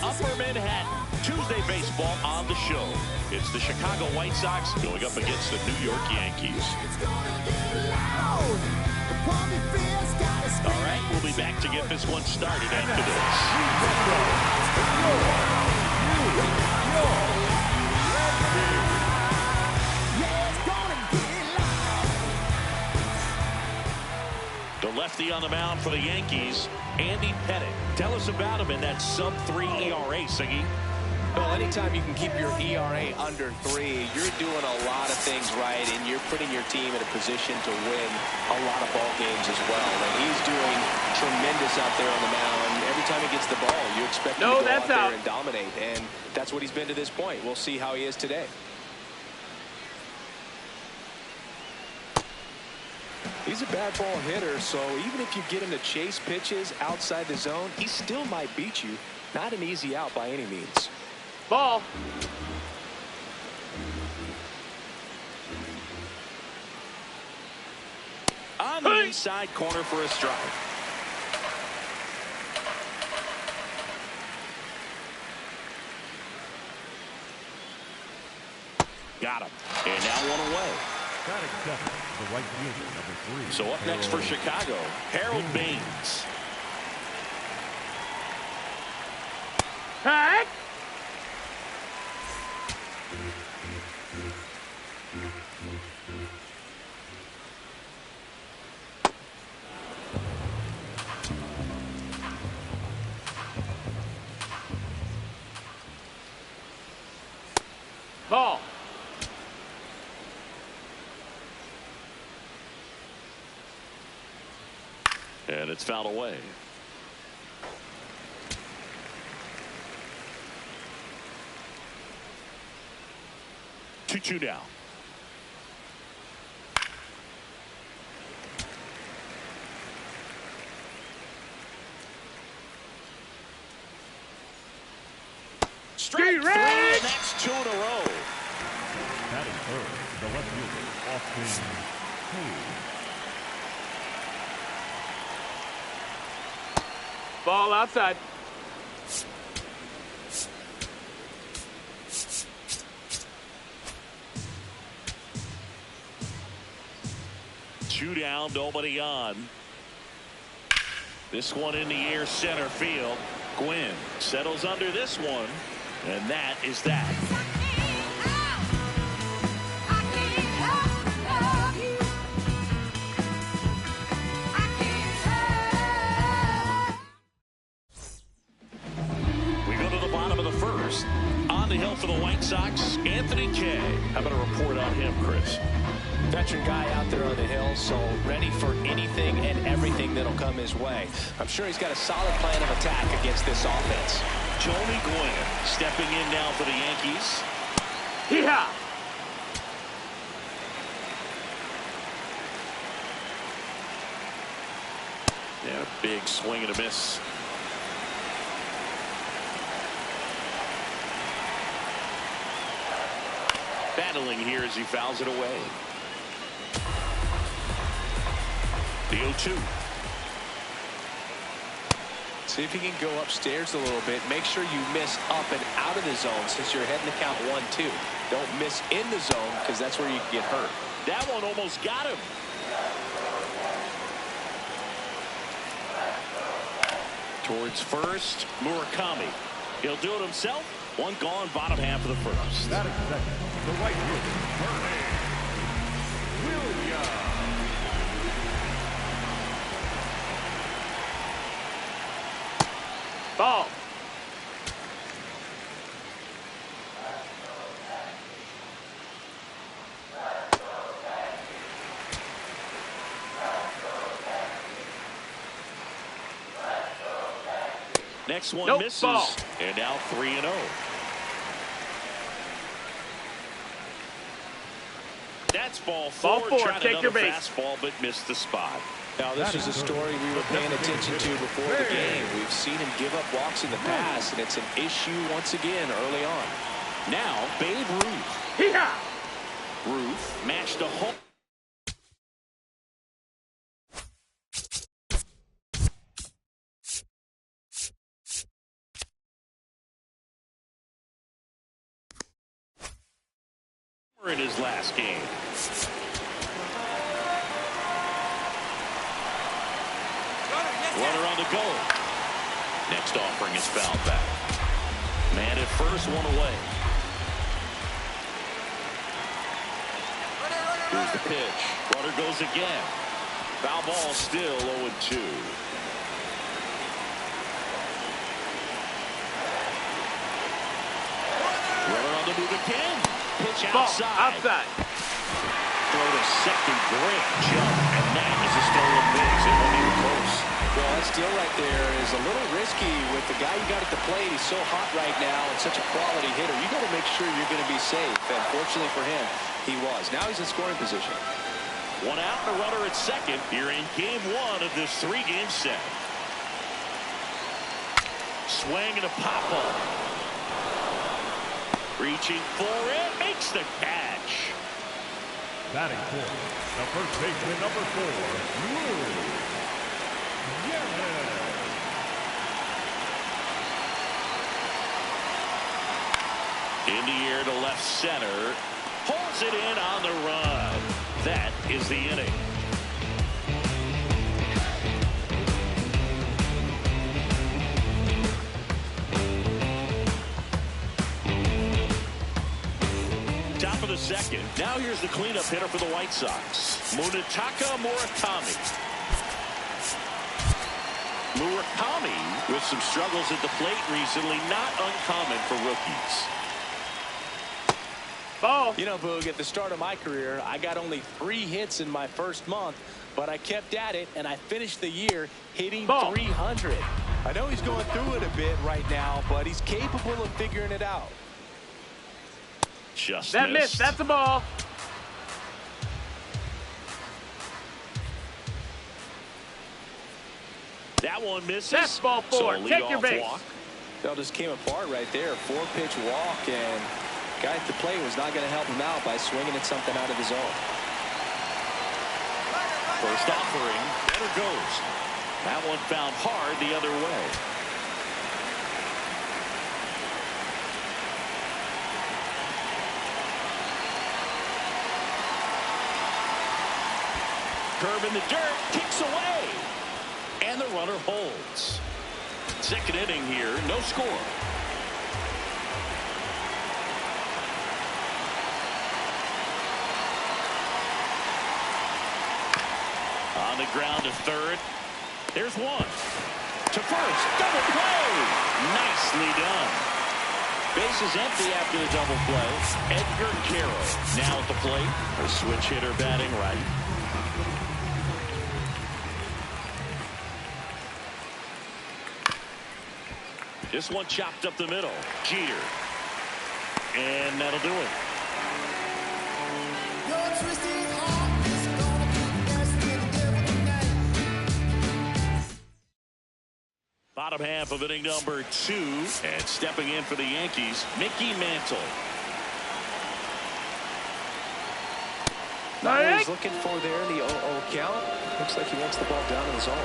Upper Manhattan. Tuesday baseball on the show. It's the Chicago White Sox going up against the New York Yankees. All right, we'll be back to get this one started after this. The lefty on the mound for the Yankees, Andy Pettitte. Tell us about him in that sub-3 ERA, Siggy. Well, anytime you can keep your ERA under 3, you're doing a lot of things right, and you're putting your team in a position to win a lot of ball games as well. And he's doing tremendous out there on the mound. Every time he gets the ball, you expect him to go out there and dominate, and that's what he's been to this point. We'll see how he is today. He's a bad ball hitter, so even if you get him to chase pitches outside the zone, he still might beat you. Not an easy out by any means. Ball. On the inside corner for a strike. Got him. And now one away. Got accepted. The right fielder, number 3. So up next for Chicago, Harold Baines. Hey! Ball. And it's fouled away. Two down. Strike 3, and that's 2 in a row. That is third. The left fielder, Austin Hayes. Ball outside. Two down, nobody on. This one in the air, center field. Gwynn settles under this one, and that is that. We go to the bottom of the first. On the hill for the White Sox, Anthony Kay. How about a report on him, Chris? Veteran guy out there on the hill, so ready for anything and everything that'll come his way. I'm sure he's got a solid plan of attack against this offense. Tony Gwynn stepping in now for the Yankees. Yeah. Yeah, big swing and a miss. Battling here as he fouls it away. The 0-2. See if you can go upstairs a little bit. Make sure you miss up and out of the zone since you're heading to count 1-2. Don't miss in the zone because that's where you can get hurt. That one almost got him. Towards first, Murakami. He'll do it himself. One gone, bottom half of the first. That is second. The right fielder, Williams. Ball. Next one misses. Ball. And now 3-0. That's ball 4. Tried Take your another base. fastball, but missed the spot. Now, this is a story we were paying attention to before the game. We've seen him give up walks in the past, and it's an issue once again early on. Now, Babe Ruth. Yeah. Ruth matched a home. in his last game. Runner on the go. Next offering is fouled back. Man at first, one away. Here's the pitch. Runner goes again. Foul ball, still 0-2. Runner on the move again. Pitch outside. Throw to second. Great jump. And that is a stolen base. It wasn't even close. Well, that steal right there is a little risky with the guy you got at the plate. He's so hot right now and such a quality hitter. You got to make sure you're going to be safe. And fortunately for him, he was. Now he's in scoring position. One out and a runner at second here in game one of this three-game set. Swing and a pop-up. Reaching for it. Makes the catch. Batting fourth, the first baseman, number 4, In the air to left center. Pulls it in on the run. That is the inning. Top of the second. Now here's the cleanup hitter for the White Sox. Munetaka Murakami. Murakami with some struggles at the plate recently. Not uncommon for rookies. Ball. You know, Boog, at the start of my career, I got only 3 hits in my first month, but I kept at it, and I finished the year hitting 300. I know he's going through it a bit right now, but he's capable of figuring it out. Just that missed. That's a ball. That one misses. That's ball 4. So Take your base. Walk. That just came apart right there. 4-pitch walk, and guy at the plate was not going to help him out by swinging at something out of his zone. First offering, better goes. That one found hard the other way. Curve in the dirt, kicks away. And the runner holds. Second inning here, no score. On the ground to third. There's one. To first. Double play. Nicely done. Bases empty after the double play. Edgar Carroll now at the plate. A switch hitter batting right. This one chopped up the middle. Jeter. And that'll do it. Bottom half of inning number 2. And stepping in for the Yankees, Mickey Mantle. Now what he's looking for there in the 0-0 count. Looks like he wants the ball down in the zone.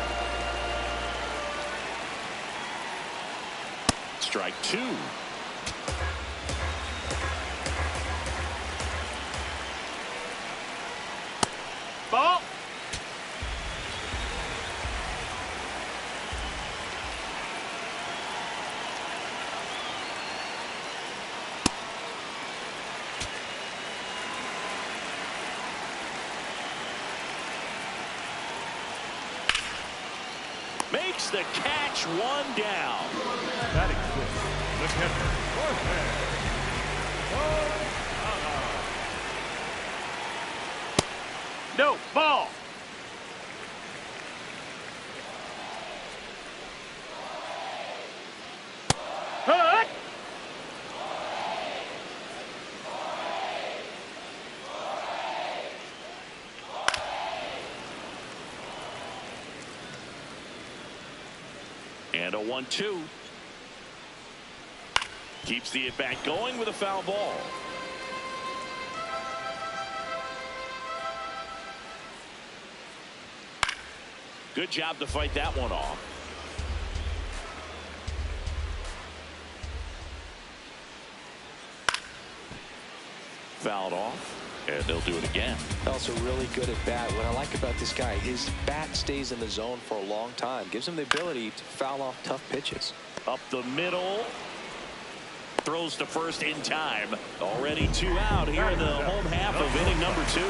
Strike 2. Ball. Makes the catch, one down. Batting fifth, the catcher, No. Ball. Hut. And a 1-2. Keeps the at-bat going with a foul ball. Good job to fight that one off. Fouled off. And they'll do it again. Also really good at bat. What I like about this guy, his bat stays in the zone for a long time. Gives him the ability to foul off tough pitches. Up the middle. Throws to first in time. Already 2 out here in the home half of inning number 2.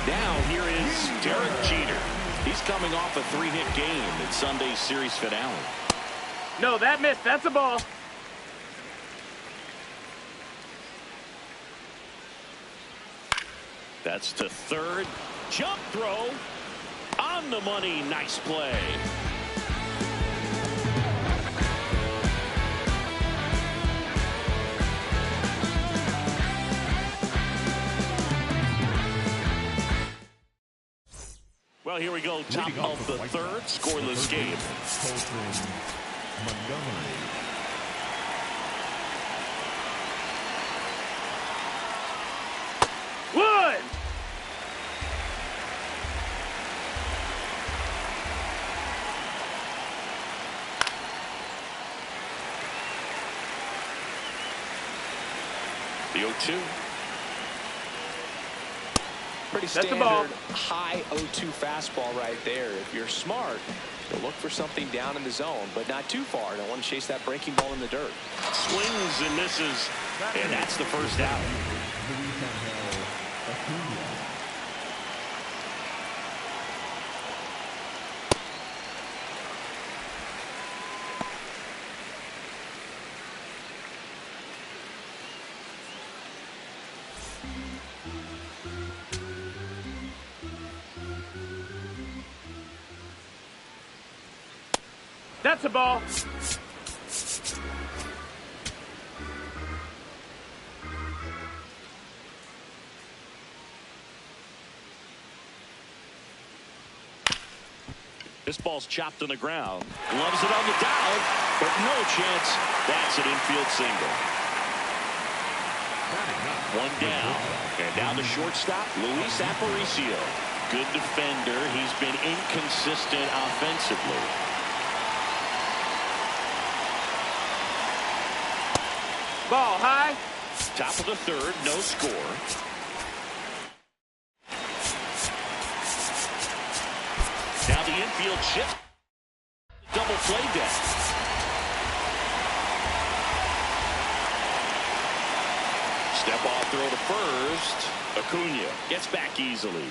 Now here is Derek Jeter. He's coming off a 3-hit game in Sunday's series finale. No, that missed. That's a ball. That's to third. Jump throw. On the money. Nice play. Well, here we go. Top of the third. Scoreless game. Montgomery. One. The 0-2. Pretty standard high 0-2 fastball right there. If you're smart, you'll look for something down in the zone, but not too far. Don't want to chase that breaking ball in the dirt. Swings and misses, and that's the first out. That's a ball. This ball's chopped on the ground. Loves it on the dive, but no chance. That's an infield single. 1 down. And down the shortstop, Luis Aparicio. Good defender. He's been inconsistent offensively. Ball high. Top of the third, no score. Now the infield shift. Double play deck. Step off throw to first. Acuna gets back easily.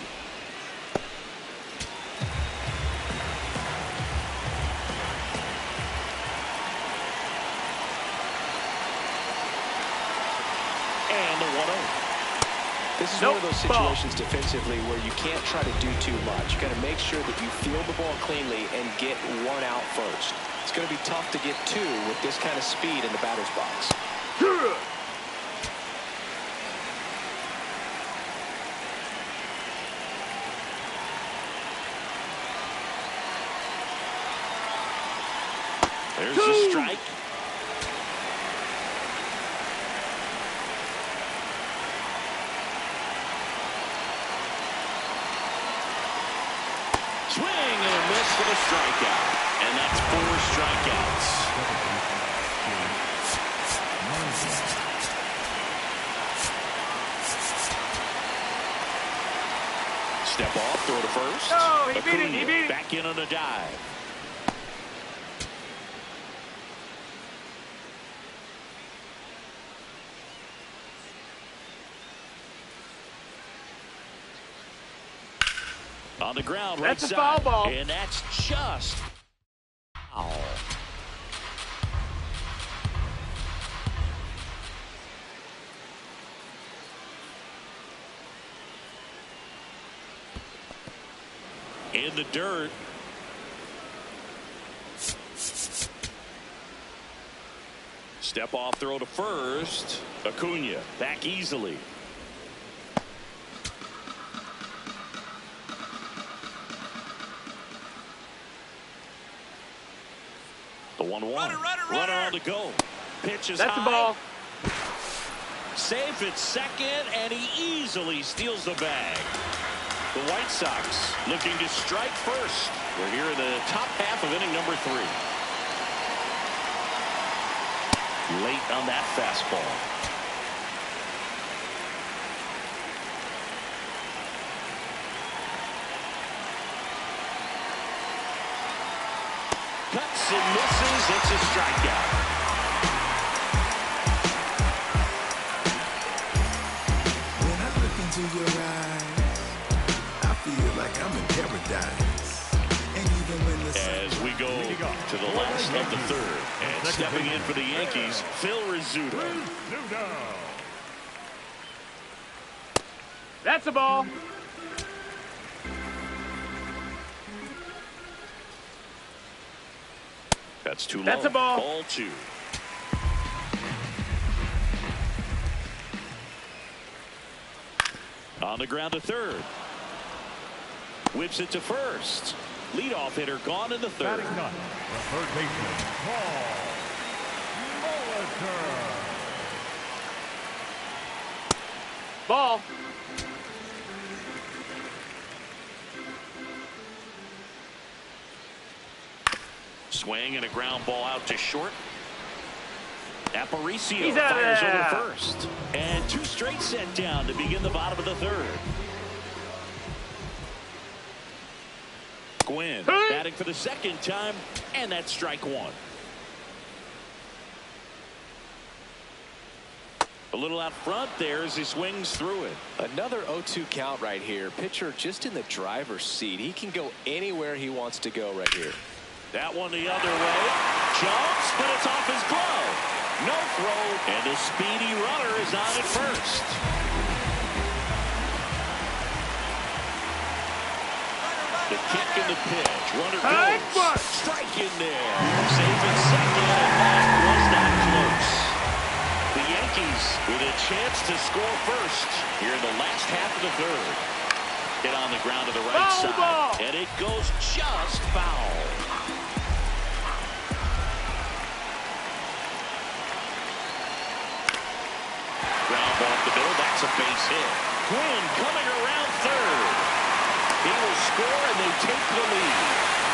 And the 1-0. This is one of those situations defensively where you can't try to do too much. You got to make sure that you field the ball cleanly and get 1 out first. It's going to be tough to get 2 with this kind of speed in the batter's box. There's a strike. Swing and a miss for the strikeout. And that's 4 strikeouts. Step off, throw to first. No, he beat it, Acuna he beat it. back in on a dive. On the ground, right That's side. a foul ball. And that's just foul. In the dirt. Step off throw to first. Acuna back easily. The 1-1. Runner on the go. Pitch is That's high. a ball. Safe at second, and he easily steals the bag. The White Sox looking to strike first. We're here in the top half of inning number 3. Late on that fastball. a strikeout. When I look into your eyes, I feel like I'm in paradise. And even when the as we go to the last of the third, and stepping in for the Yankees, Phil Rizzuto. That's a ball. That's too low. That's a ball. Ball 2. On the ground to third. Whips it to first. Leadoff hitter gone in the third. Batting ninth, the third baseman, Paul Molitor. Ball. Swing and a ground ball out to short. Aparicio He's out fires there. over to first. And 2 straight set down to begin the bottom of the third. Gwynn batting for the second time, and that's strike 1. A little out front there as he swings through it. Another 0-2 count right here. Pitcher just in the driver's seat. He can go anywhere he wants to go right here. That one the other way. Jumps, but it's off his glove. No throw, and the speedy runner is on at first. The kick and the pitch. Runner goes. Strike in there. Safe at second, and that was not close. The Yankees with a chance to score first here in the last half of the third. Hit on the ground to the right side. And it goes just foul. Ground ball up the middle. That's a base hit. Gwynn coming around third. He will score, and they take the lead.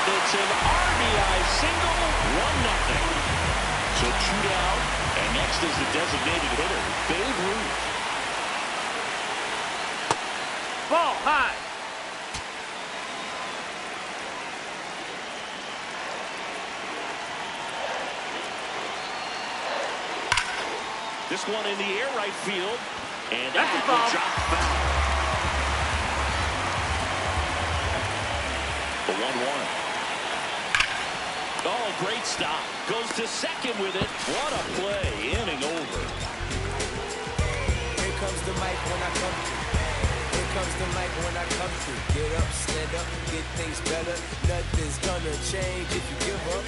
It's an RBI single, 1-0. So 2 down, and next is the designated hitter, Babe Ruth. Ball high. This one in the air right field, and That's that a foul. will drop foul. The 1-1. Oh, great stop. Goes to second with it. What a play. Inning over. Here comes the mic when I come through. Here comes the mic when I come through. Get up, stand up, get things better. Nothing's gonna change if you give up.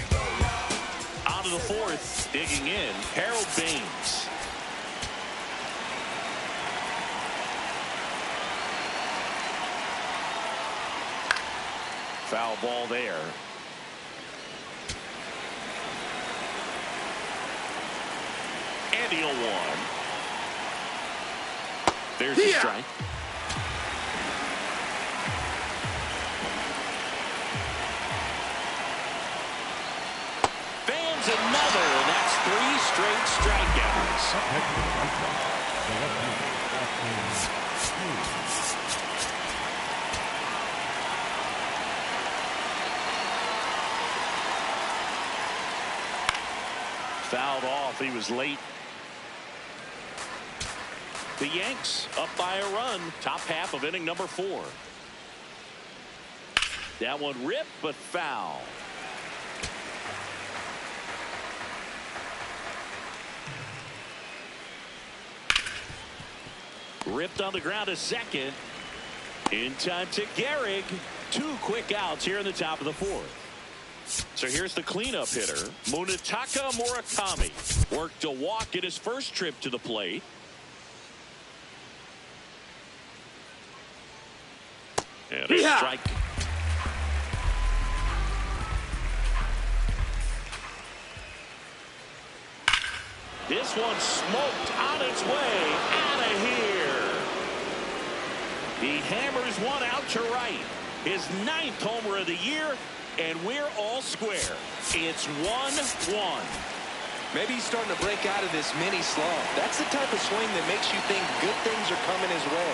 Out of the fourth, digging in, Harold Baines. Foul ball there. And he'll one. There's the strike. Fans another, and that's 3 straight strikeouts. Fouled off. He was late. The Yanks up by a run. Top half of inning number 4. That one ripped, but foul. Ripped on the ground to second. In time to Gehrig. 2 quick outs here in the top of the 4th. So here's the cleanup hitter, Munetaka Murakami. Worked a walk in his first trip to the plate. And a strike. This one smoked on its way out of here. He hammers one out to right. His 9th homer of the year. And we're all square. It's 1-1. Maybe he's starting to break out of this mini slump. That's the type of swing that makes you think good things are coming his way.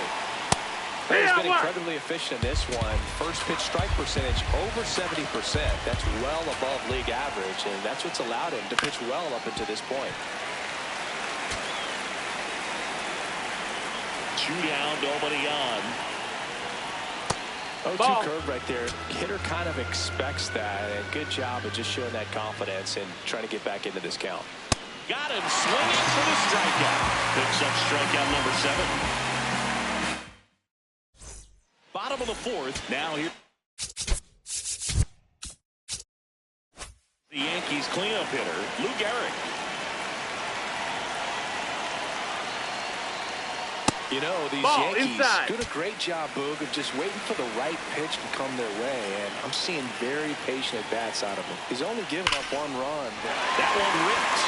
Well, he's been incredibly efficient in this one. First pitch strike percentage over 70%. That's well above league average, and that's what's allowed him to pitch well up until this point. 2 down, nobody on. 0-2 curve right there. Hitter kind of expects that, and good job of just showing that confidence and trying to get back into this count. Got him swinging for the strikeout. Picks up strikeout number 7. Bottom of the 4th. Now here. The Yankees cleanup hitter, Lou Gehrig. You know, these Ball Yankees inside. do a great job, Boog, of just waiting for the right pitch to come their way, and I'm seeing very patient at-bats out of him. He's only given up 1 run. That one ripped.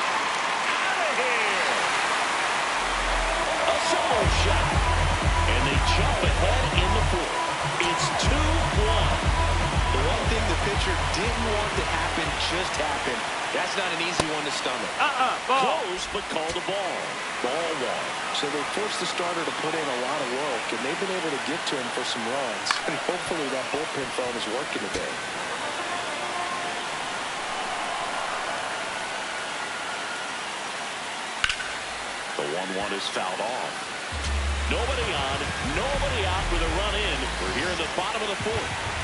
Out of here. A solo shot. And they jump ahead in the 4th. It's 2-1. The one thing the pitcher didn't want to happen just happened. That's not an easy one to stomach. Ball. Close, but called a ball. Ball 1. So they forced the starter to put in a lot of work, and they've been able to get to him for some runs. And hopefully that bullpen phone is working today. The 1-1 is fouled off. Nobody on, nobody out with a run in. We're here in the bottom of the 4th.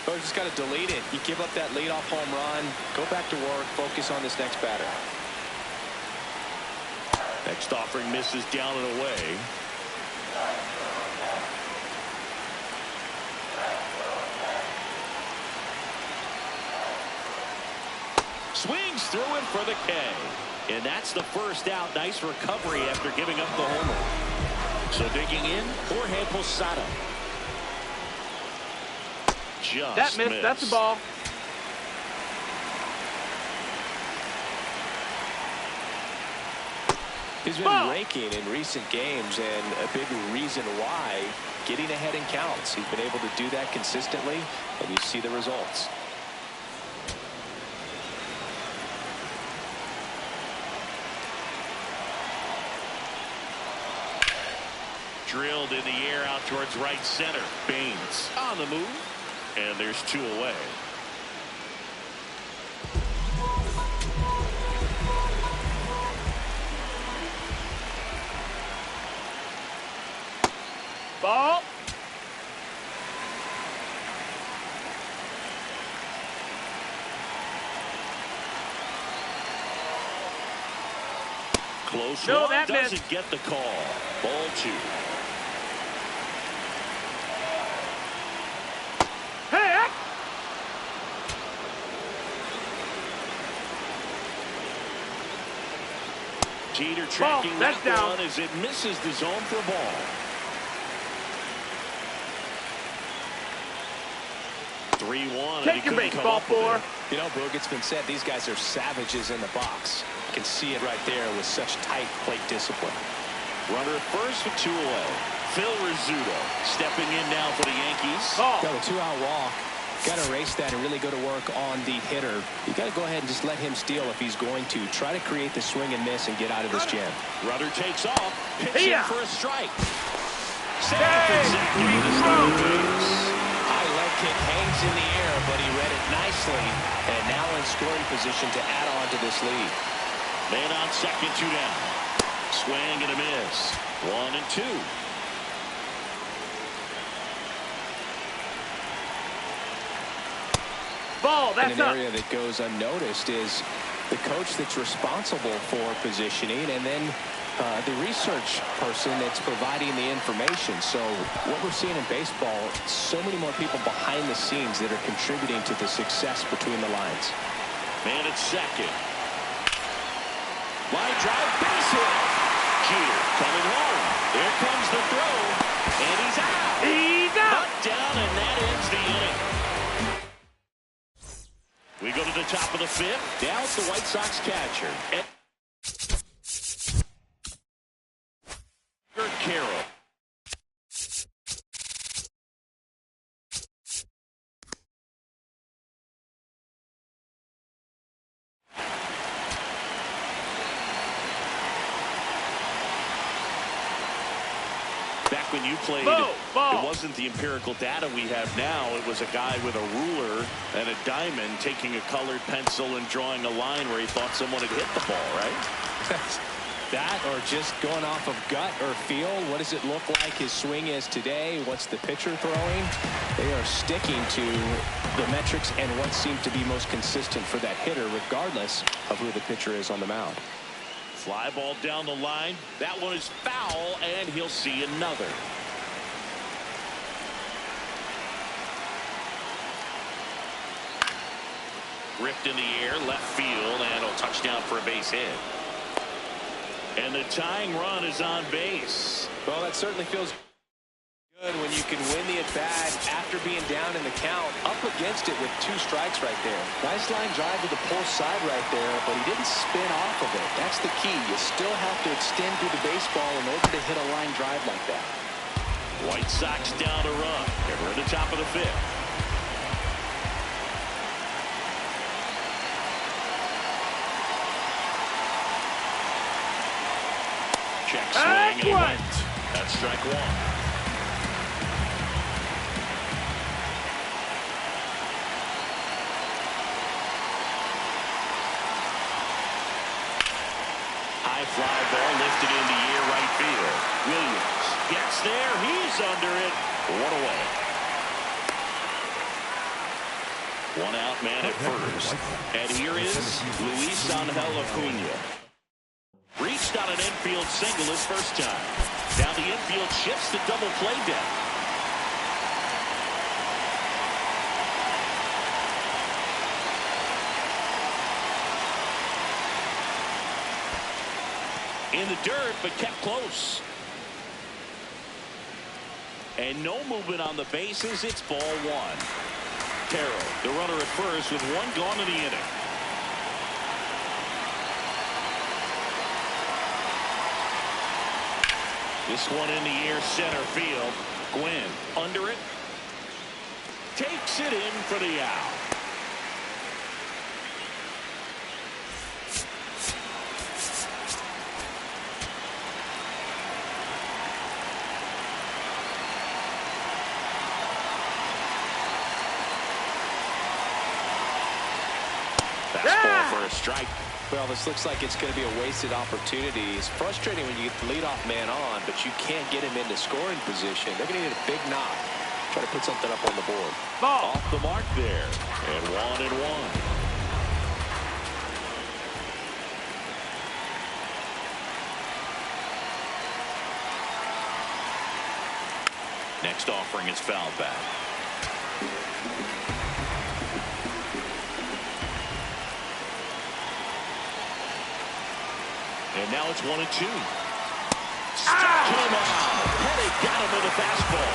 Oh, just got to delete it. You give up that leadoff home run, go back to work, focus on this next batter. Next offering misses down and away. Swings through it for the K. And that's the first out. Nice recovery after giving up the homer. So digging in, Jorge Posada. Just That missed. That's a ball. He's been raking in recent games, and a big reason why, getting ahead in counts. He's been able to do that consistently, and you see the results. Drilled in the air out towards right center. Baines on the move. And there's 2 away. Ball. Close No, one. that Doesn't missed. get the call. Ball 2. Jeter tracking that one as it misses the zone for a ball. 3-1. Take your baseball 4. You know, Brooke, it's been said these guys are savages in the box. You can see it right there with such tight plate discipline. Runner at first with 2 away. Phil Rizzuto stepping in now for the Yankees. Got a 2-out walk. Got to erase that and really go to work on the hitter. You got to go ahead and just let him steal if he's going to. Try to create the swing and miss and get out of this jam. Runner takes off. Pitching for a strike. Safe Hey, High leg kick hangs in the air, but he read it nicely. And now in scoring position to add on to this lead. Man on second, 2 down. Swing and a miss. 1-2. Ball. That's and an area that goes unnoticed is the coach that's responsible for positioning, and then the research person that's providing the information. So what we're seeing in baseball, so many more people behind the scenes that are contributing to the success between the lines. Man at second. Line drive, base hit. Jeter coming home. There comes the throw, and he's out. He's out. Knocked down, and that ends the inning. We go to the top of the 5th. Now it's the White Sox catcher. Carroll. when you played, Ball. it wasn't the empirical data we have now. It was a guy with a ruler and a diamond taking a colored pencil and drawing a line where he thought someone had hit the ball, right? That or just going off of gut or feel. What does it look like his swing is today? What's the pitcher throwing? They are sticking to the metrics and what seems to be most consistent for that hitter, regardless of who the pitcher is on the mound. Fly ball down the line. That one is foul, and he'll see another. Ripped in the air, left field, and a touchdown for a base hit. And the tying run is on base. Well, that certainly feels good when you can win the at-bat after being down in the count, up against it with 2 strikes right there. Nice line drive to the pull side right there, but he didn't spin off of it. That's the key. You still have to extend through the baseball in order to hit a line drive like that. White Sox down a run. We're at the top of the 5th. Check swing, and he went. That's strike 1. High fly ball lifted in the air, right field. Williams gets there. He's under it. 1 away. 1 out, man at first. And here is Luis Angel Acuna. Reached on an infield single his first time. Now the infield shifts to double play down. In the dirt, but kept close. And no movement on the bases. It's ball 1. Carroll, the runner at first, with 1 gone in the inning. This one in the air, center field. Gwynn under it. Takes it in for the out. Fastball for a strike. Well, this looks like it's going to be a wasted opportunity. It's frustrating when you get the leadoff man on, but you can't get him into scoring position. They're going to need a big knock. Try to put something up on the board. Ball. Off the mark there. And 1-1. Next offering is fouled back. And now it's 1-2. Struck him out. Petty got him with a fastball.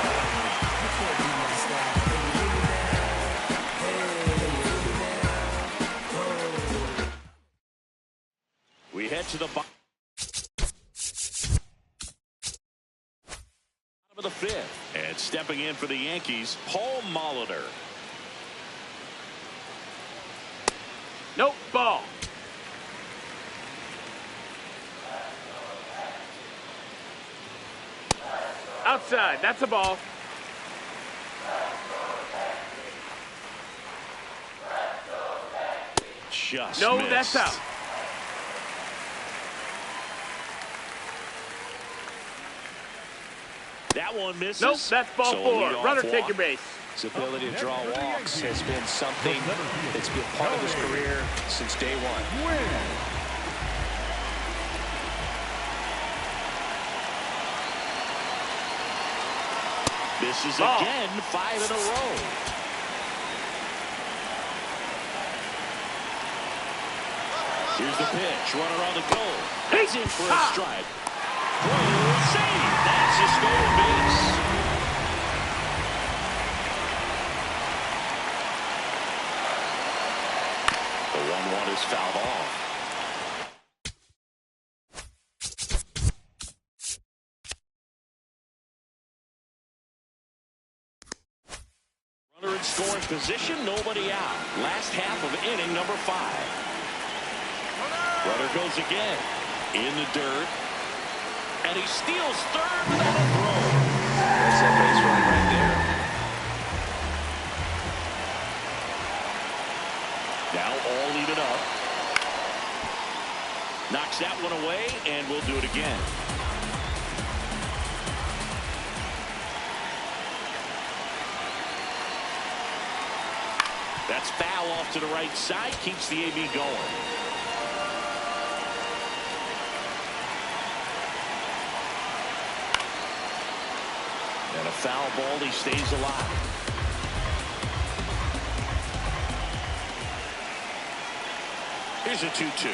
We head to the bottom of the 5th. And stepping in for the Yankees, Paul Molitor. Nope. Ball. Outside. That's a ball. Just No, missed. that's out. That one misses. Nope, that's ball So 4. leadoff Runner, walk. take your base. His ability to draw walks has been something that's been part of his career since day 1. This is Ball. again 5 in a row. Here's the pitch. Runner on the goal. That's in for a strike. Save. That's a stolen base. The 1-1 is fouled off. Runner in scoring position, nobody out. Last half of inning number 5. Runner goes again in the dirt, and he steals third without a throw. That's that base run right there. Now all even up. Knocks that one away, and we'll do it again. That's foul off to the right side. Keeps the AB going. And a foul ball. He stays alive. Here's a 2-2.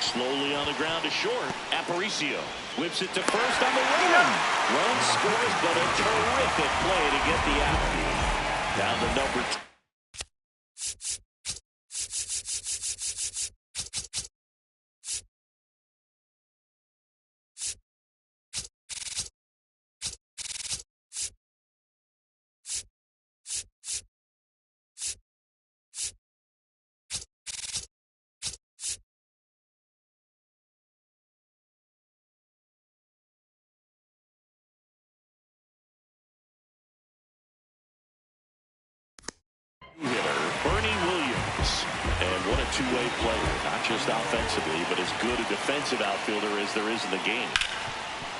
Slowly on the ground to short. Aparicio whips it to first on the run. Run scores, but a terrific play to get the out. Down to number 2. And what a two-way player, not just offensively, but as good a defensive outfielder as there is in the game.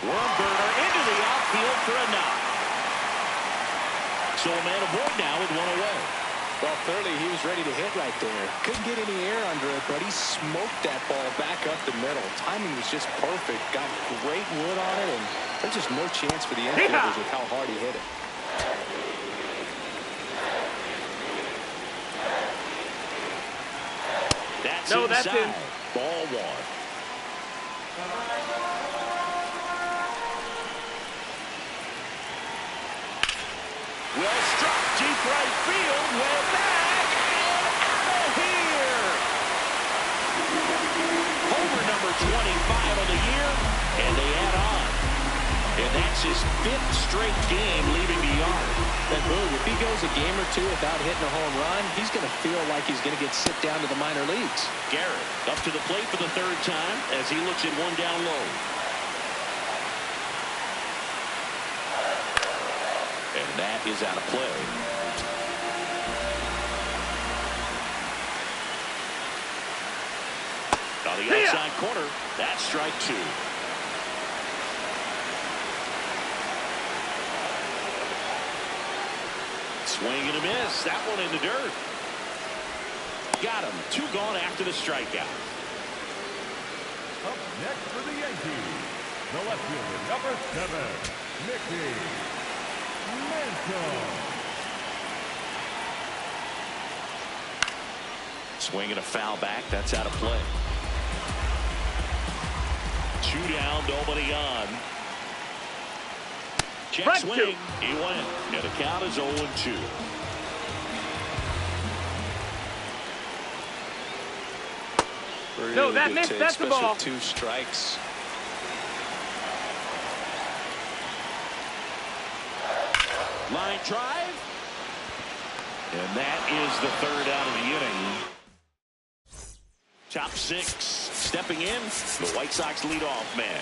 Worm burner into the outfield for a knock. So a man aboard now with one away. Well, clearly he was ready to hit right there. Couldn't get any air under it, but he smoked that ball back up the middle. Timing was just perfect. Got great wood on it, and there's just no chance for the infielders with how hard he hit it. That's in. Ball one. Well struck deep right field. Way back and out of here. Homer number 25 of the year, and they add on. And that's his 5th straight game leaving the yard. And Boog, if he goes a game or two without hitting a home run, he's going to feel like he's going to get sent down to the minor leagues. Garrett up to the plate for the 3rd time as he looks at one down low. And that is out of play. On the outside corner, that's strike 2. Swing and a miss. That one in the dirt. Got him. 2 gone after the strikeout. Up next for the Yankees, the left fielder, number 7, Mickey Mantle. Swing and a foul back. That's out of play. 2 down, nobody on. Check swing. He went. And the count is 0-2. No, that missed. That's the ball. 2 strikes. Line drive. And that is the 3rd out of the inning. Top 6 stepping in. The White Sox leadoff man.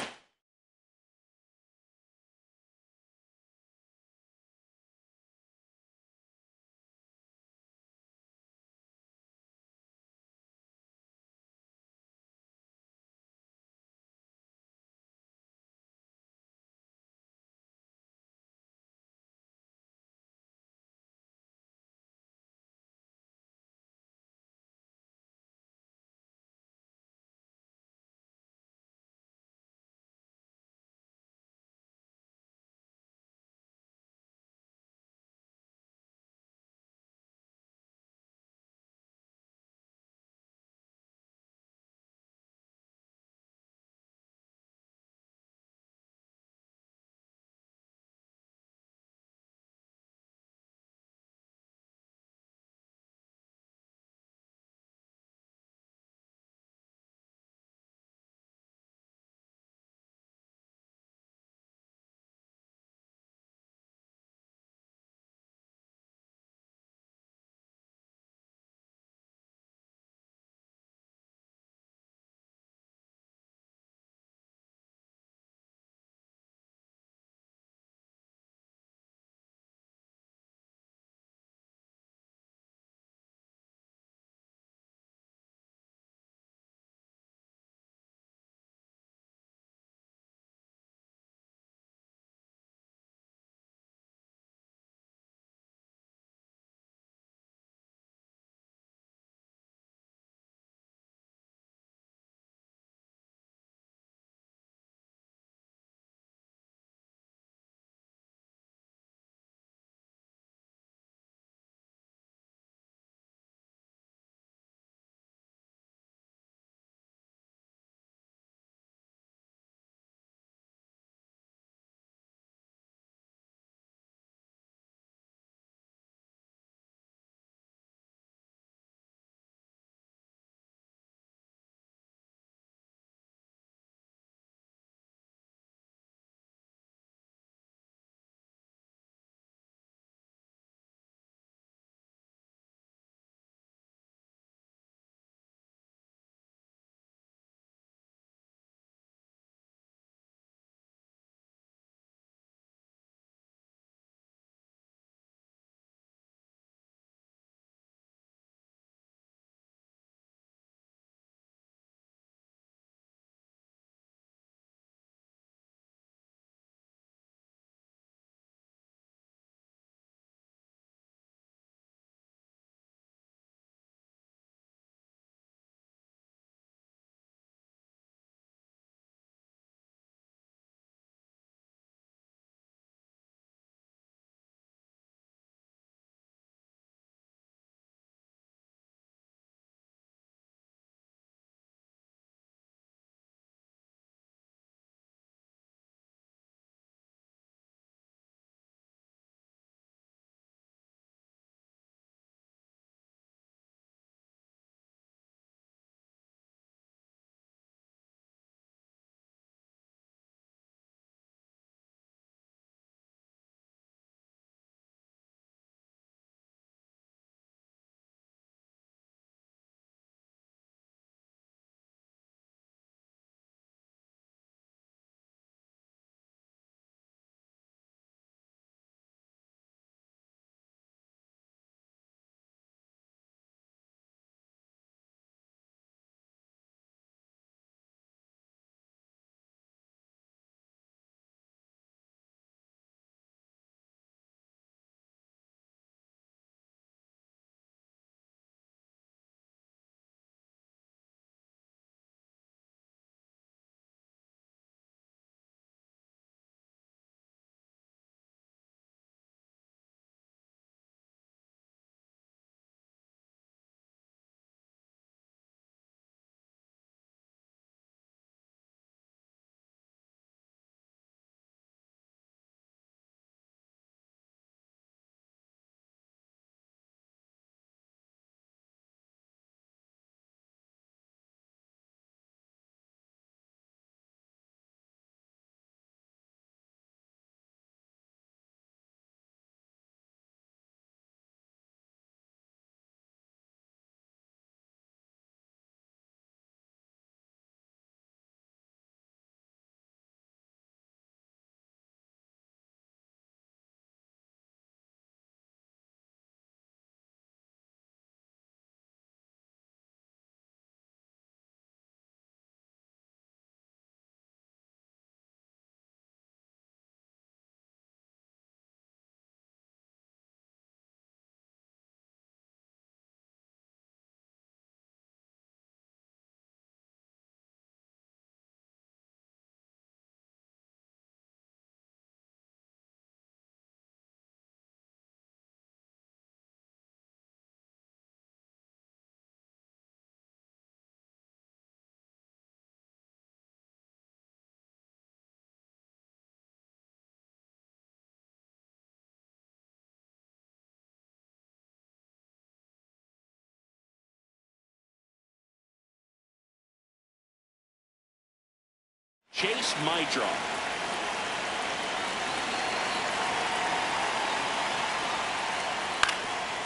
Chase Mydra.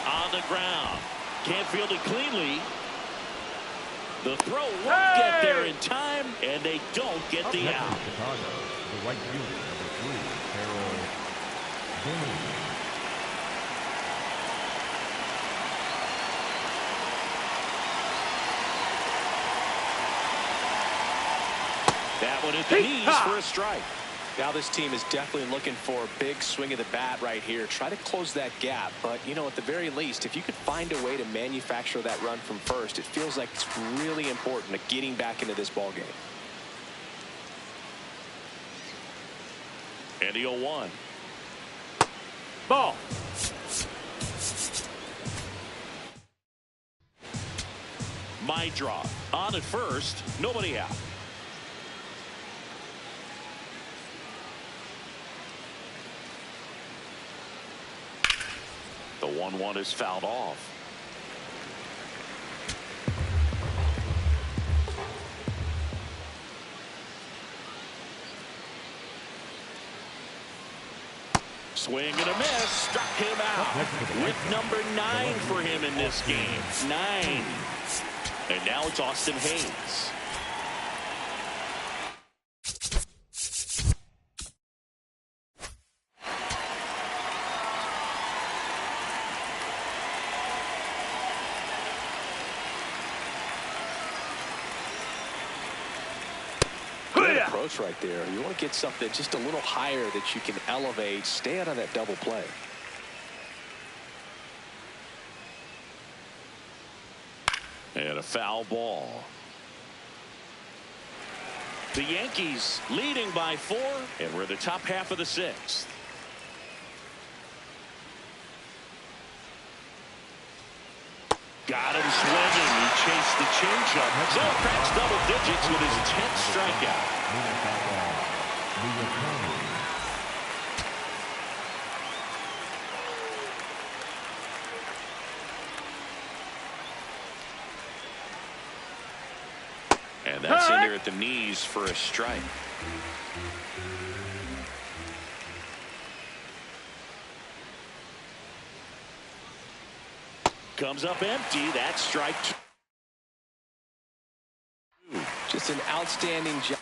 On the ground. Can't field it cleanly. The throw won't get there in time, and they don't get the out. Chicago, the right fielder, number 3, Harold Baines. That one at the knees for a strike. Now this team is definitely looking for a big swing of the bat right here. Try to close that gap. But, you know, at the very least, if you could find a way to manufacture that run from first, it feels like it's really important to getting back into this ball game. And the 0-1. Ball. Mydra on at first. Nobody out. The 1-1 is fouled off. Swing and a miss. Struck him out. With number 9 for him in this game. 9. And now it's Austin Haynes. Approach right there. You want to get something just a little higher that you can elevate. Stay out of that double play. And a foul ball. The Yankees leading by 4, and we're the top half of the 6th. Got him swinging. He chased the changeup. So cracks double digits with his 10th strikeout. And that's in there at the knees for a strike. Comes up empty. That's strike 2. Just an outstanding job.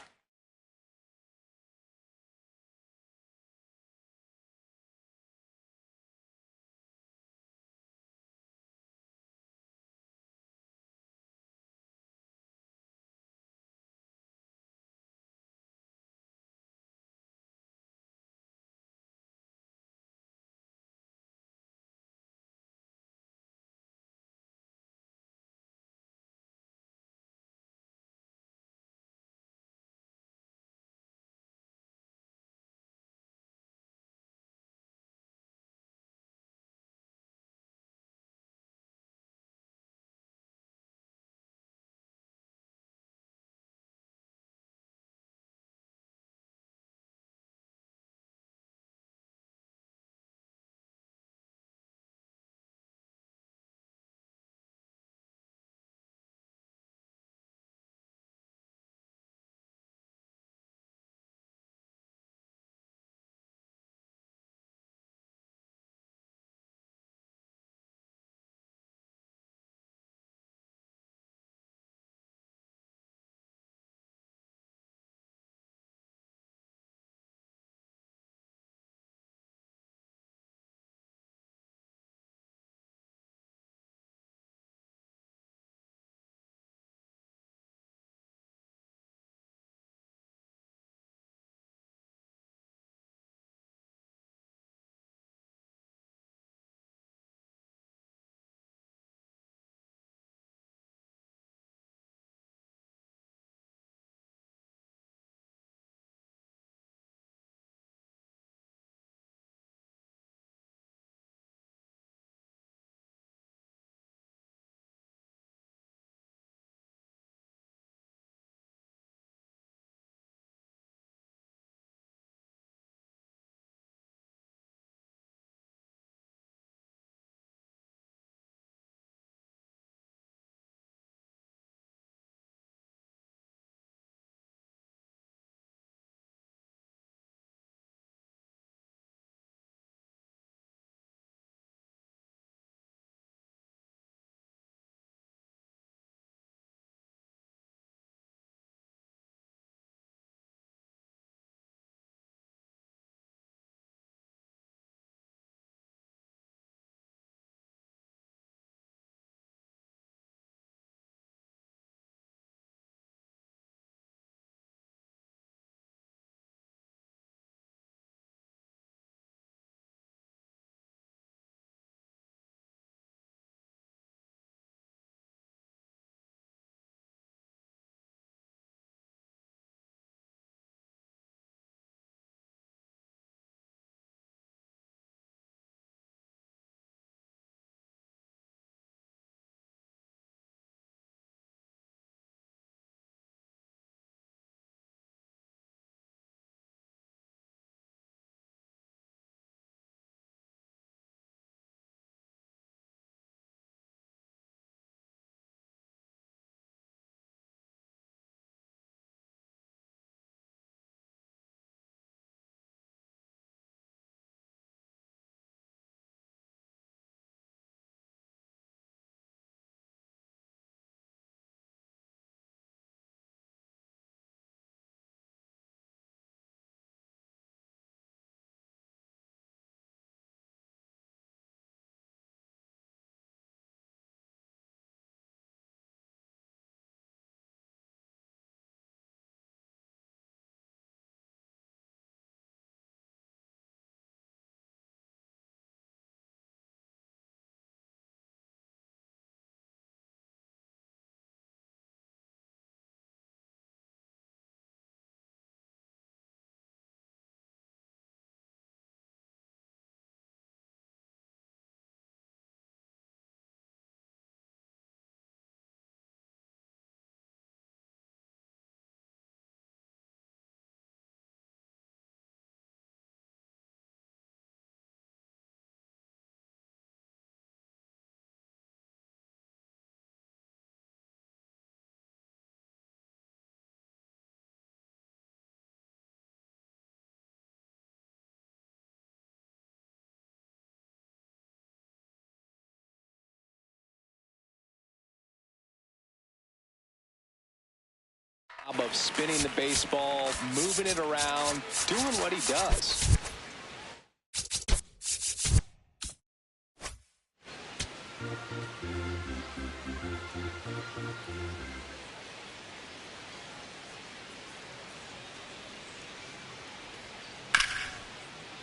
Of spinning the baseball, moving it around, doing what he does.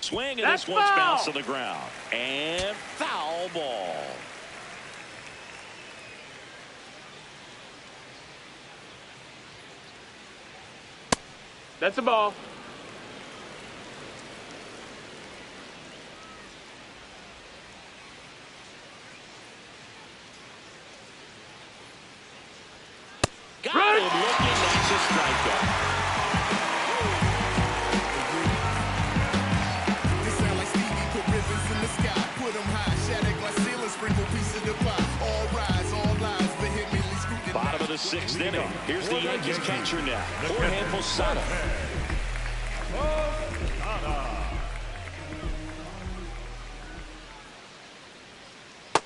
Swing, and this one's bounced to the ground. And foul ball. That's a ball. Got him looking. That's a strikeout. This sound like Stevie put rivers in the sky, put them high, shattered glass ceilings, sprinkle piece of the pie. All rise, all lies, vehemently scrutinized. Bottom of the sixth inning. Here's the Yankees catcher now, Jorge Posada.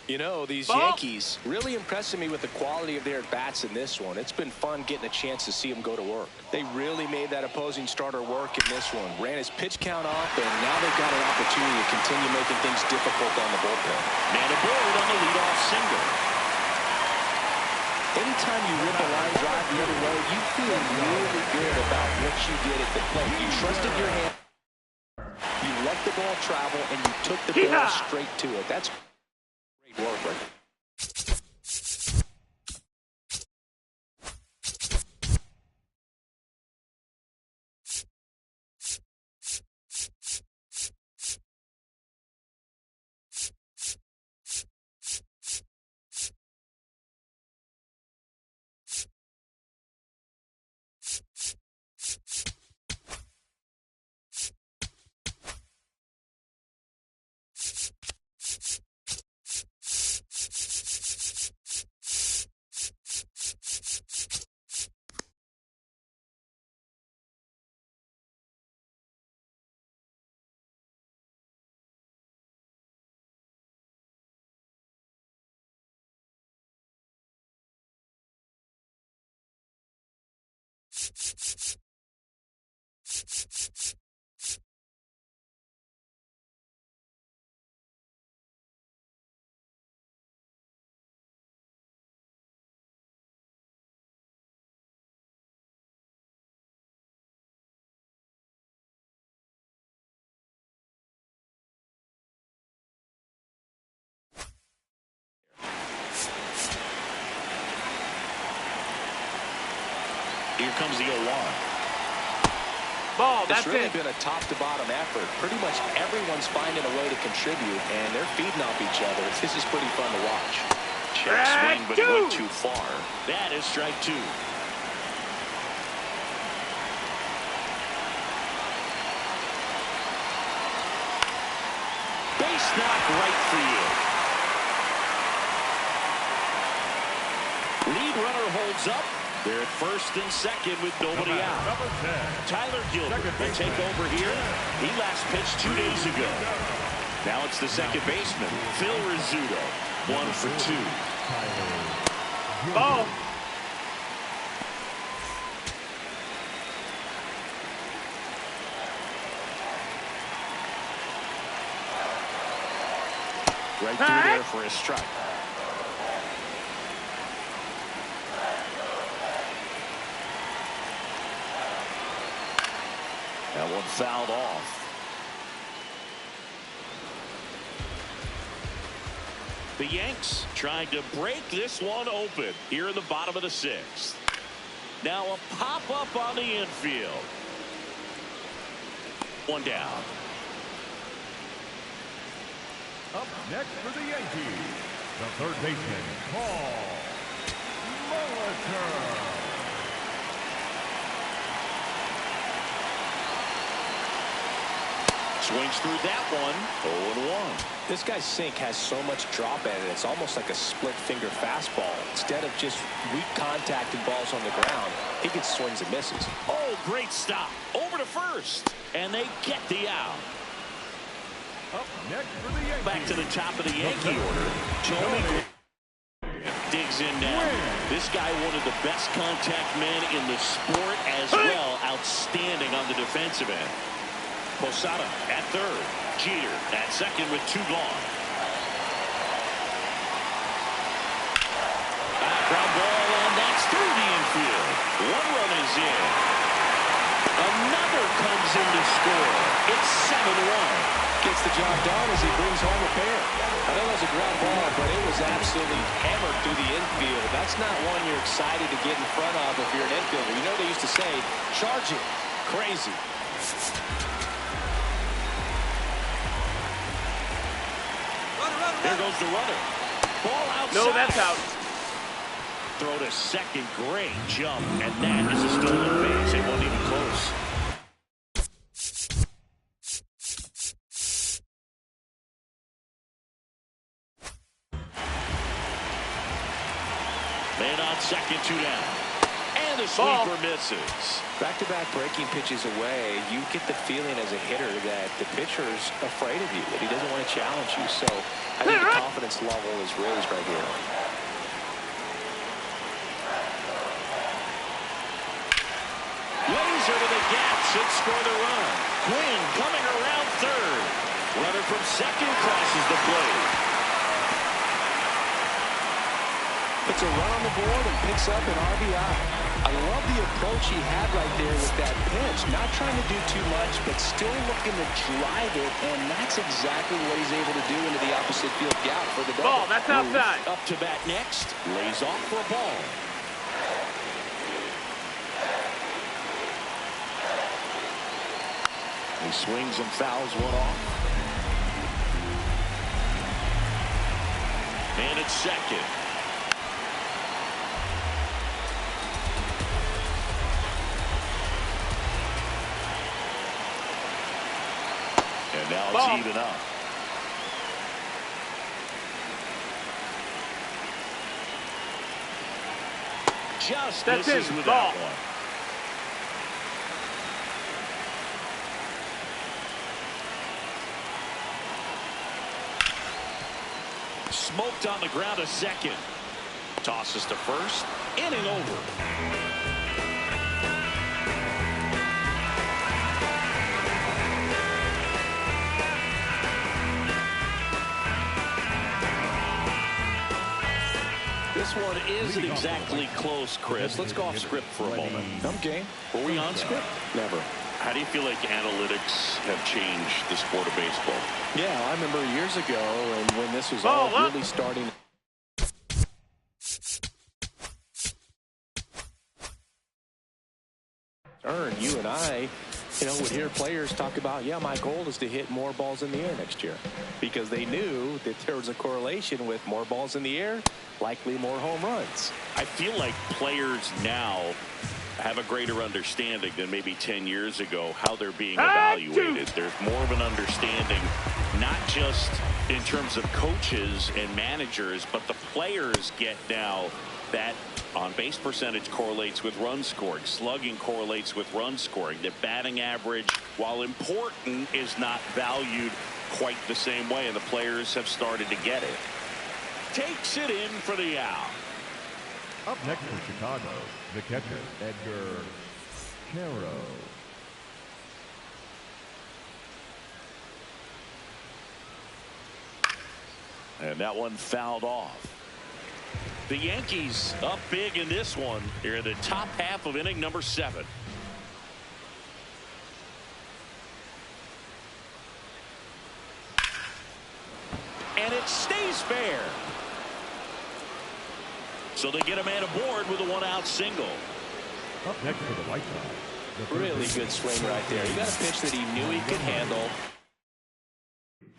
You know, these Yankees really impressing me with the quality of their bats in this one. It's been fun getting a chance to see them go to work. They really made that opposing starter work in this one. Ran his pitch count up, and now they've got an opportunity to continue making things difficult on the bullpen. Man aboard on the leadoff single. Anytime you rip a line drive the other way, you feel really good about what you did at the plate. You trusted your hand. You let the ball travel, and you took the ball straight to it. That's great work right there. Here comes the 0-1. Ball, It's that's really it. been a top-to-bottom effort. Pretty much everyone's finding a way to contribute, and they're feeding off each other. This is pretty fun to watch. Check swing, but it went too far. That is strike two. Base knock right field. Lead runner holds up. They're at first and second with nobody out. Number 10. Tyler Gilbert will take over here. He last pitched 2 days ago. Now it's the second baseman, Phil Rizzuto. 1 for 2. Ball. Right through there for a strike. That one fouled off. The Yanks trying to break this one open here in the bottom of the sixth. Now a pop-up on the infield. One down. Up next for the Yankees, the third baseman, Paul Molitor. Swings through that one. 0-1. This guy's sink has so much drop in it. It's almost like a split-finger fastball. Instead of just weak contact and balls on the ground, he gets swings and misses. Oh, great stop. Over to first. And they get the out. Up next for the Yankees. Back to the top of the Yankee order. Tony digs is in now. This guy, one of the best contact men in the sport as well. Outstanding on the defensive end. Posada at third. Jeter at second with 2 gone. Ground ball, and that's through the infield. 1 run is in. Another comes in to score. It's 7-1. Gets the job done as he brings home a pair. I know that's a ground ball, but it was absolutely hammered through the infield. That's not one you're excited to get in front of if you're an infielder. You know they used to say, charge it. Crazy. There goes the runner. Ball outside. No, that's out. Throw to second. Great jump. And that is a stolen base. It wasn't even close. Man on second, 2 down. And the sweeper misses. Back-to-back breaking pitches away, you get the feeling as a hitter that the pitcher's afraid of you, that he doesn't want to challenge you. So I think the confidence level is raised right here. Laser to the gaps and score the run. Quinn coming around third. Runner from second crosses the plate. Puts a run on the board and picks up an RBI. I love the approach he had right there with that pitch. Not trying to do too much, but still looking to drive it, and that's exactly what he's able to do into the opposite field gap for the double. Ball, that's outside. Up to bat next. Lays off for a ball. He swings and fouls one off. Man at second. And now it's even up. Just misses with that one. Smoked on the ground a second. Tosses to first. Inning over. This one isn't exactly close, Chris. Let's go off script for a moment. I'm game. Were we on script? Never. How do you feel like analytics have changed the sport of baseball? Yeah, I remember years ago and when this was all really starting. You and I, would hear players talk about, yeah, my goal is to hit more balls in the air next year, because they knew that there was a correlation with more balls in the air, likely more home runs. I feel like players now have a greater understanding than maybe 10 years ago how they're being evaluated. There's more of an understanding, not just in terms of coaches and managers, but the players get now that on-base percentage correlates with run scoring. Slugging correlates with run scoring. The batting average, while important, is not valued quite the same way, and the players have started to get it. Takes it in for the out. Up next for Chicago, the catcher, Edgar Caro. And that one fouled off. The Yankees up big in this one. They're in the top half of inning number 7. And it stays fair. So they get a man aboard with a 1-out single. Up next for the White Sox. Really good swing right there. He got a pitch that he knew he could handle.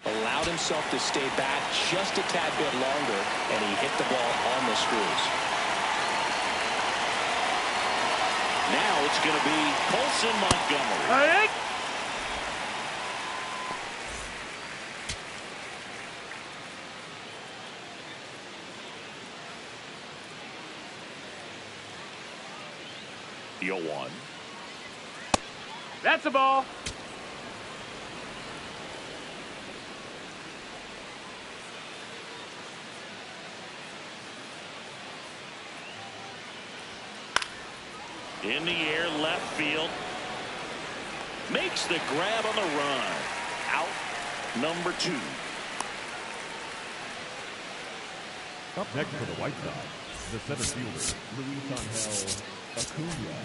Allowed himself to stay back just a tad bit longer, and he hit the ball on the screws. Now it's going to be Colson Montgomery. All right. The 0-1. That's a ball. In the air, left field. Makes the grab on the run. Out number 2. Up next for the White Sox, the center fielder, Luis Angel Acuna.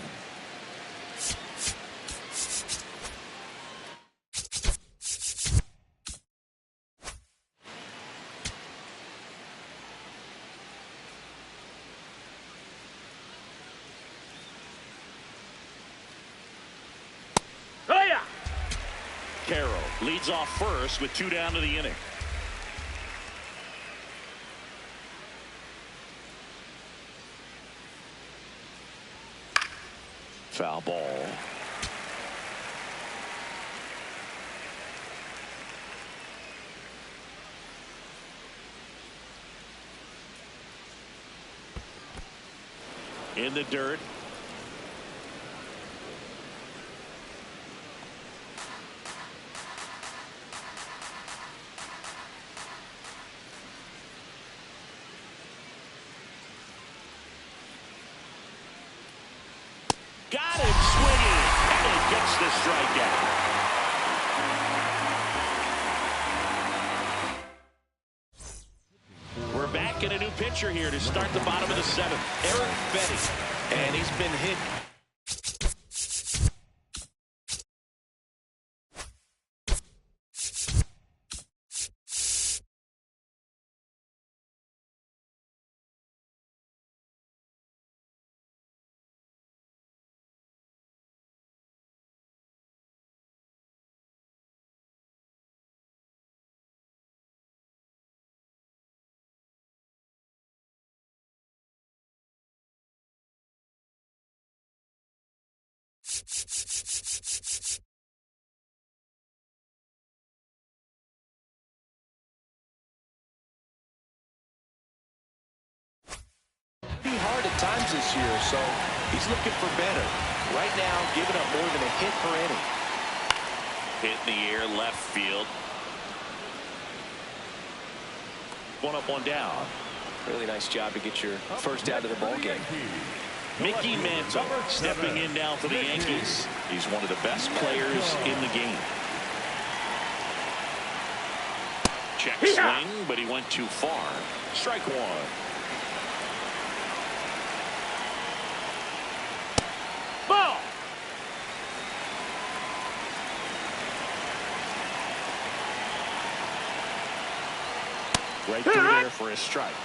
Oh, yeah. Carroll leads off first with 2 down to the inning. Foul ball. In the dirt. Got him swinging, and he gets the strikeout. We're back in a new pitcher here to start the bottom of the 7th. Eric Betty, and he's been hit. Be hard at times this year, so he's looking for better. Right now, giving up more than a hit per inning. Hit in the air, left field. 1 up, 1 down. Really nice job to get your first out of the ball game. Mickey Mantle stepping in now for the Yankees. He's one of the best players in the game. Check swing, but he went too far. Strike 1. Ball. Right through there for a strike.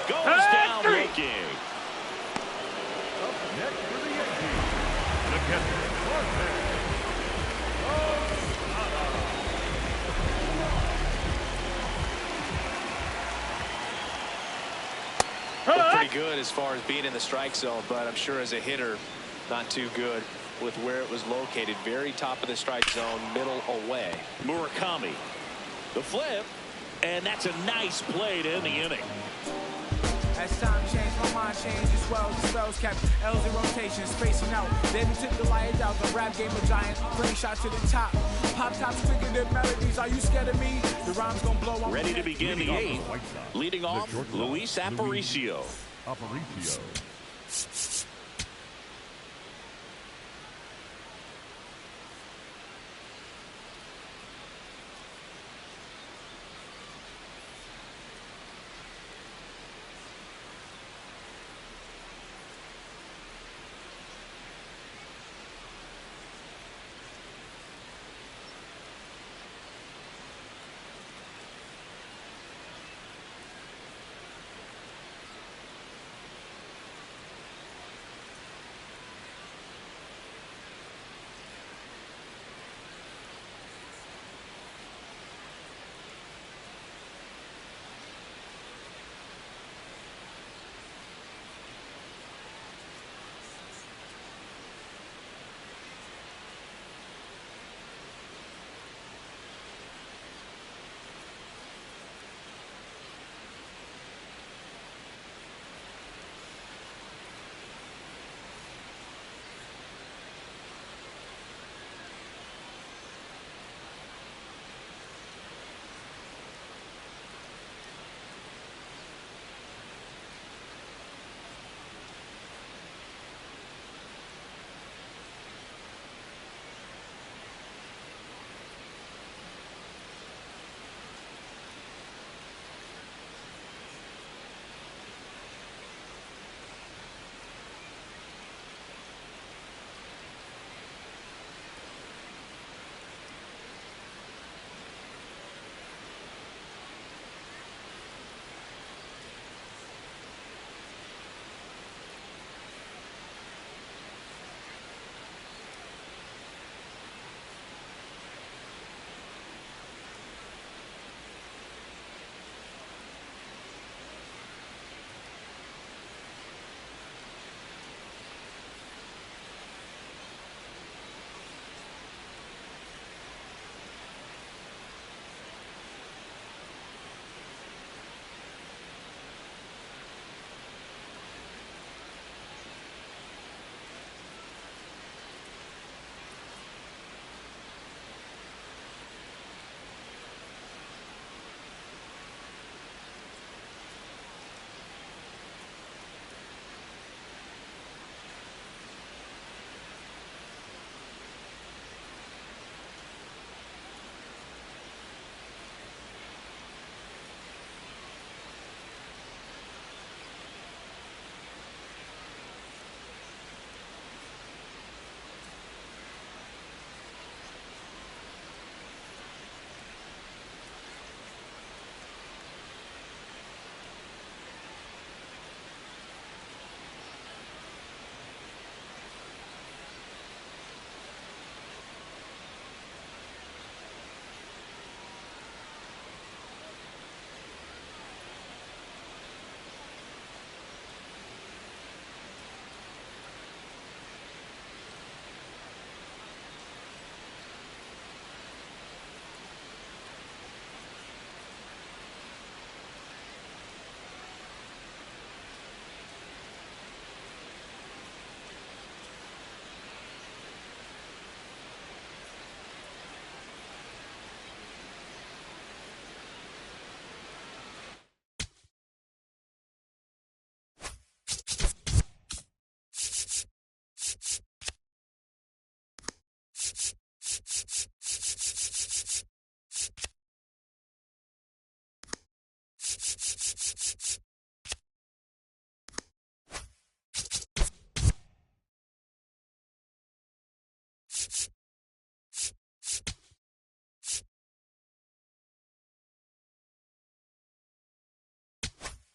Goes down looking. Up next for the Yankees, the catcher, Looked pretty good as far as being in the strike zone, but I'm sure as a hitter, not too good with where it was located. Very top of the strike zone, middle away. Murakami. The flip, and that's a nice play to end the inning. As time changed, my mind changed as well. The spells kept L's in rotation, spacing out. Then took the lions out. The rap game of giants, bring shot to the top. Pop tops quicker than melodies. Are you scared of me? The rhymes gonna blow on. Ready to begin the 8th. Leading off, Luis Aparicio. Aparicio.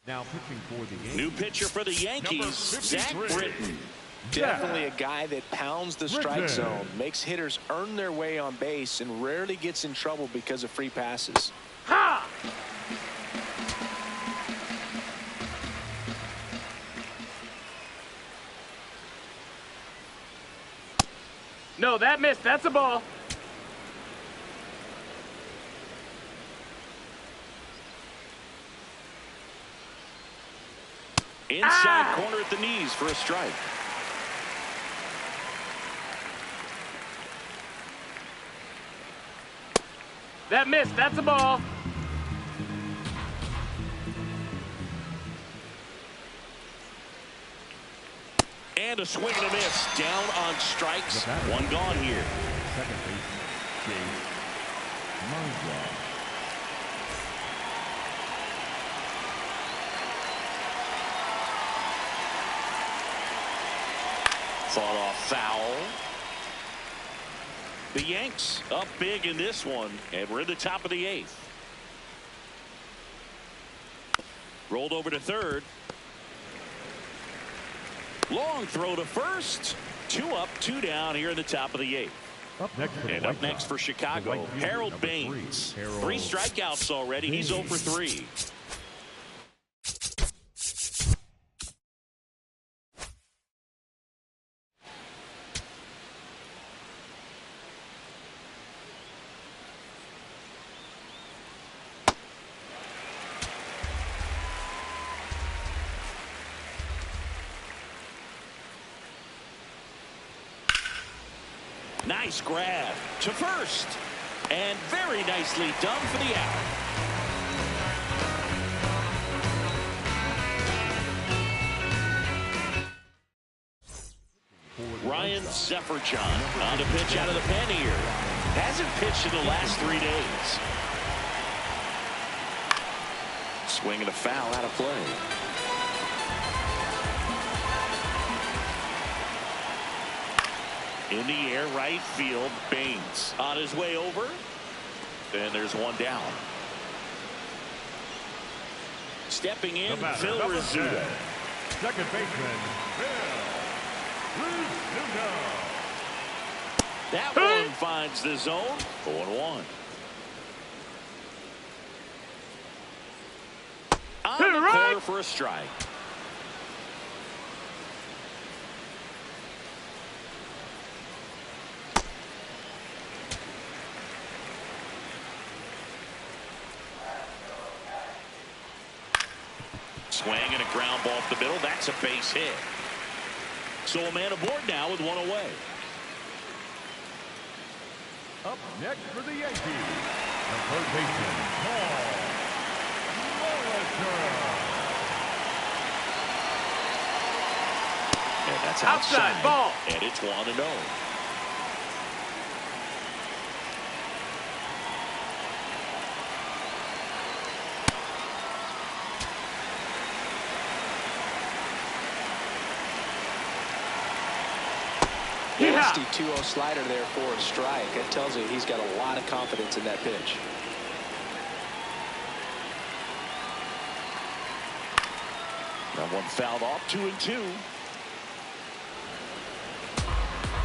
Now pitching for the Yankees. New pitcher for the Yankees, Zach Britton. Definitely a guy that pounds the strike zone, makes hitters earn their way on base, and rarely gets in trouble because of free passes. Ha! No, that missed. That's a ball. Inside corner at the knees for a strike. That missed. That's a ball. And a swing and a miss. Down on strikes. One gone here. Second base, James Monroe. Fought off foul. The Yanks up big in this one, and we're in the top of the 8th. Rolled over to third. Long throw to first. 2 up, 2 down here in the top of the 8th. Up next for Chicago, Harold Baines. 3 strikeouts already. He's 0 for 3. Nice grab to first, and very nicely done for the out. Ryan Sefferjon on to pitch out of the pen here. Hasn't pitched in the last 3 days. Swing and a foul out of play. In the air, right field, Baines on his way over. And there's one down. Stepping in, Phil Rizzuto. Second baseman, Phil Rizzuto. That one finds the zone. 0-1. On the corner for a strike. Swing and a ground ball off the middle. That's a base hit. So a man aboard now with 1 away. Up next for the Yankees, the third baseman, Paul Molitor. And that's outside ball. And it's 1-0. Nasty 2-0 slider there for a strike. That tells you he's got a lot of confidence in that pitch. That one fouled off. 2-2.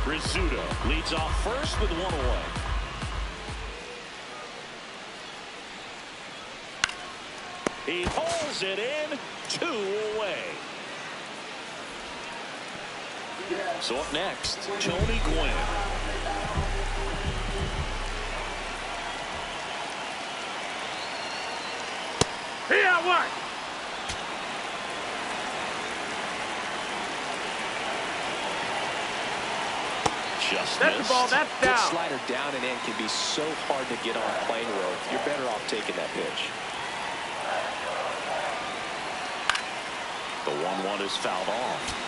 Rizzuto leads off first with 1 away. He pulls it in. 2 away. So up next, Tony Gwynn. Here, work. Just That's missed. the ball. That's down. Good slider down and in can be so hard to get on plane road. You're better off taking that pitch. The 1-1 is fouled off.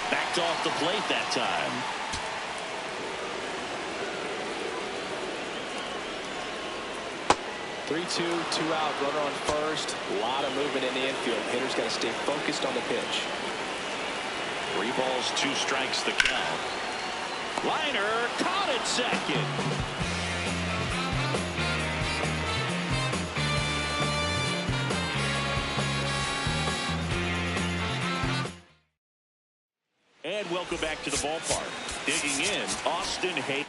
Backed off the plate that time. Three-two, 2 out, runner on first. A lot of movement in the infield. Hitter's got to stay focused on the pitch. 3 balls, 2 strikes the count. Liner caught at second. And welcome back to the ballpark. Digging in, Austin Hay.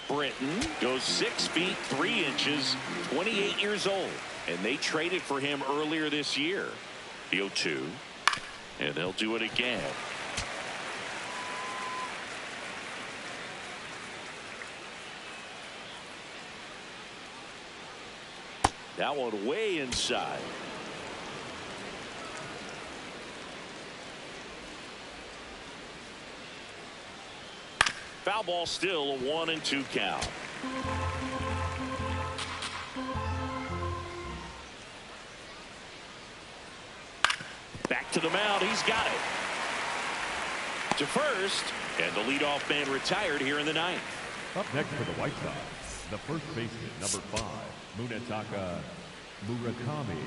Britton goes 6 feet 3 inches, 28 years old, and they traded for him earlier this year. The 0-2, and they'll do it again. That one way inside. Foul ball, still a 1-2 count. Back to the mound. He's got it. To first. And the leadoff man retired here in the ninth. Up next for the White Sox, the first baseman, number 5, Munetaka Murakami.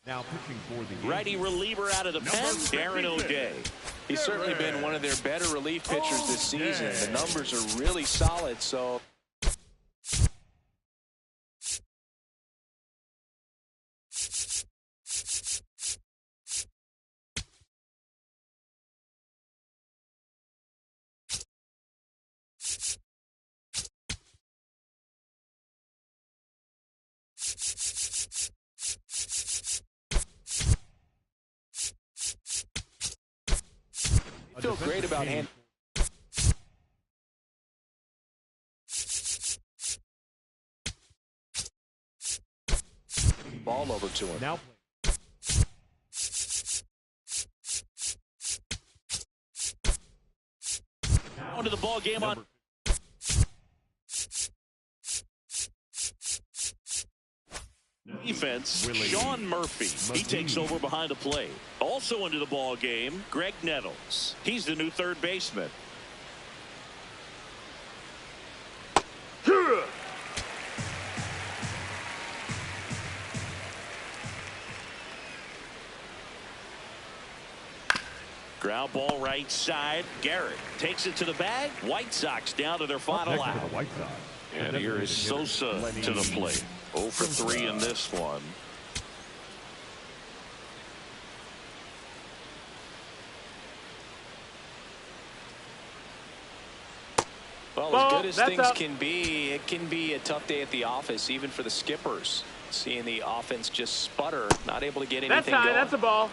Now pitching for the righty reliever out of the pen, Darren O'Day. He's certainly been one of their better relief pitchers this season. The numbers are really solid, so I feel great about him. Ball over to him. Now onto the ball game on defense. Sean Murphy. He takes over behind the plate. Also into the ball game, Greg Nettles. He's the new third baseman. Ground ball right side. Garrett takes it to the bag. White Sox down to their final out. And here is Sosa to the plate. 0 for 3 in this one. Well, Ball, as good as that's things up. can be, it can be a tough day at the office, even for the skippers. Seeing the offense just sputter, not able to get That's anything high. going. That's a ball.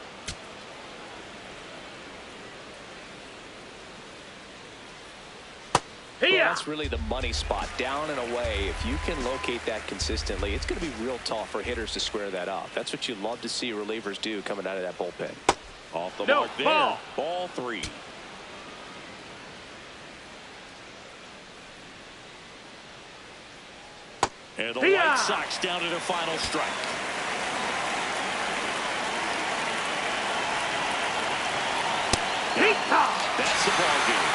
Well, Here. that's really the money spot, down and away. If you can locate that consistently, it's going to be real tough for hitters to square that up. That's what you love to see relievers do coming out of that bullpen. Off the No, mark there. ball. Ball 3. And the Hiya! White Sox down to their final strike. That's the ball game.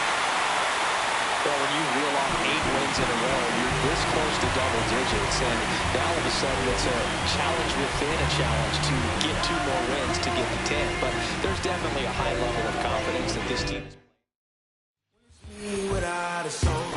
Well, when you reel off 8 wins in a row, you're this close to double digits, and now all of a sudden it's a challenge within a challenge to get 2 more wins to get to 10. But there's definitely a high level of confidence that this team is. Without a soul.